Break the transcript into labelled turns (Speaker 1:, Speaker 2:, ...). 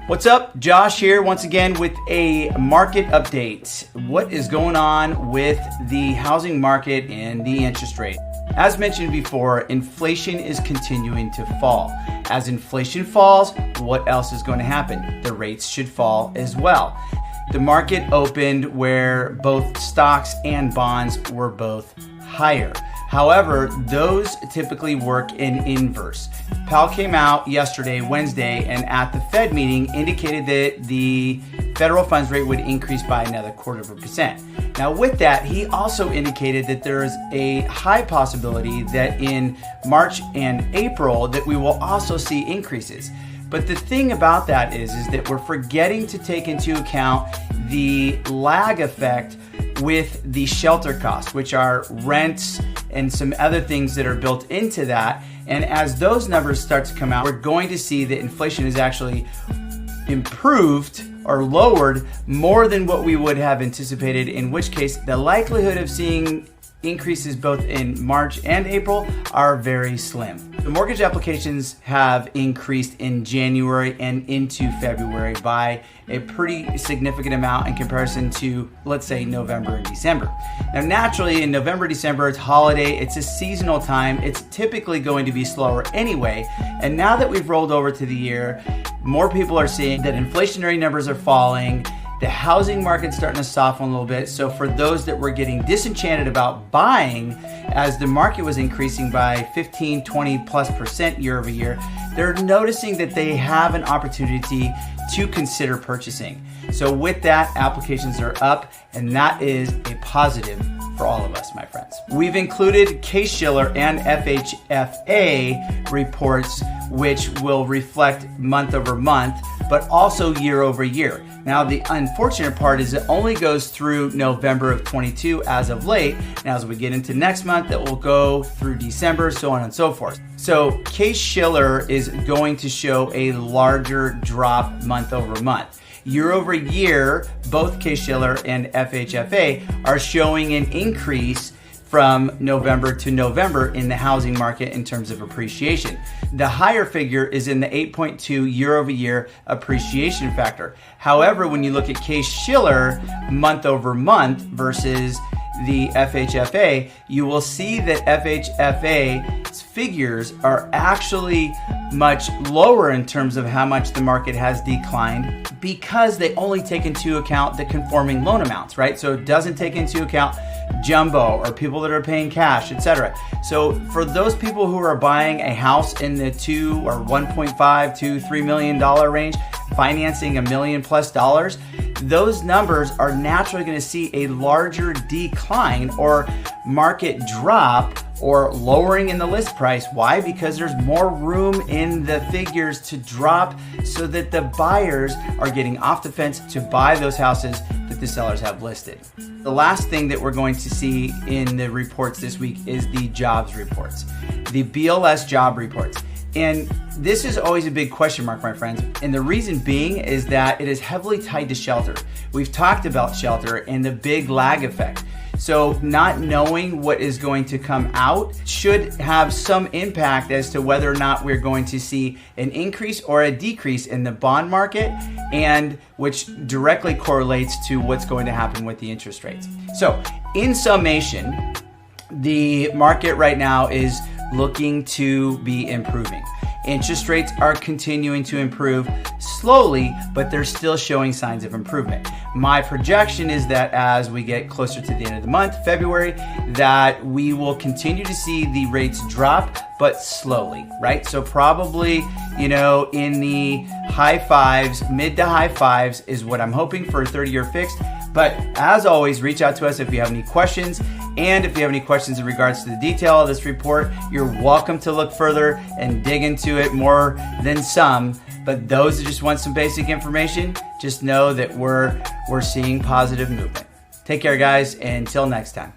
Speaker 1: What's up? Josh here once again with a market update. What is going on with the housing market and the interest rate? As mentioned before, inflation is continuing to fall. As inflation falls, what else is going to happen? The rates should fall as well. The market opened where both stocks and bonds were both higher. However, those typically work in inverse. Powell came out yesterday, Wednesday, and at the Fed meeting indicated that the federal funds rate would increase by another 0.25%. Now with that, he also indicated that there is a high possibility that in March and April that we will also see increases. But the thing about that is that we're forgetting to take into account the lag effect with the shelter costs, which are rents and some other things that are built into that. And as those numbers start to come out, we're going to see that inflation is actually improved or lowered more than what we would have anticipated, in which case the likelihood of seeing increases both in March and April are very slim. The mortgage applications have increased in January and into February by a pretty significant amount in comparison to, let's say, November and December. Now, naturally, in November, December, it's holiday, it's a seasonal time, it's typically going to be slower anyway. And now that we've rolled over to the year, more people are seeing that inflationary numbers are falling. The housing market's starting to soften a little bit. So for those that were getting disenchanted about buying as the market was increasing by 15, 20+% year over year, they're noticing that they have an opportunity to consider purchasing. So with that, applications are up, and that is a positive for all of us, my friends. We've included Case Shiller and FHFA reports, which will reflect month over month, but also year over year. Now, the unfortunate part is it only goes through November of 22 as of late. Now, as we get into next month, it will go through December, so on and so forth. So Case Shiller is going to show a larger drop month over month. Year over year, both Case Shiller and FHFA are showing an increase from November to November in the housing market in terms of appreciation. The higher figure is in the 8.2 year over year appreciation factor. However, when you look at Case Shiller month over month versus the FHFA, you will see that FHFA's figures are actually much lower in terms of how much the market has declined, because they only take into account the conforming loan amounts, right? So it doesn't take into account jumbo or people that are paying cash, etc. So for those people who are buying a house in the $2 or $1.5 to $3 million range, financing $1 million plus, those numbers are naturally going to see a larger decline or market drop or lowering in the list price. Why? Because there's more room in the figures to drop so that the buyers are getting off the fence to buy those houses that the sellers have listed. The last thing that we're going to see in the reports this week is the jobs reports, the BLS job reports. And this is always a big question mark, my friends. And the reason being is that it is heavily tied to shelter. We've talked about shelter and the big lag effect. So not knowing what is going to come out should have some impact as to whether or not we're going to see an increase or a decrease in the bond market, and which directly correlates to what's going to happen with the interest rates. So in summation, the market right now is looking to be improving. Interest rates are continuing to improve slowly, but they're still showing signs of improvement. My projection is that as we get closer to the end of the month, February, that we will continue to see the rates drop, but slowly, right? So probably, in the high fives, mid to high fives is what I'm hoping for a 30-year fixed. But as always, reach out to us if you have any questions. And if you have any questions in regards to the detail of this report, you're welcome to look further and dig into it more than some. But those that just want some basic information, just know that we're seeing positive movement. Take care, guys, and until next time.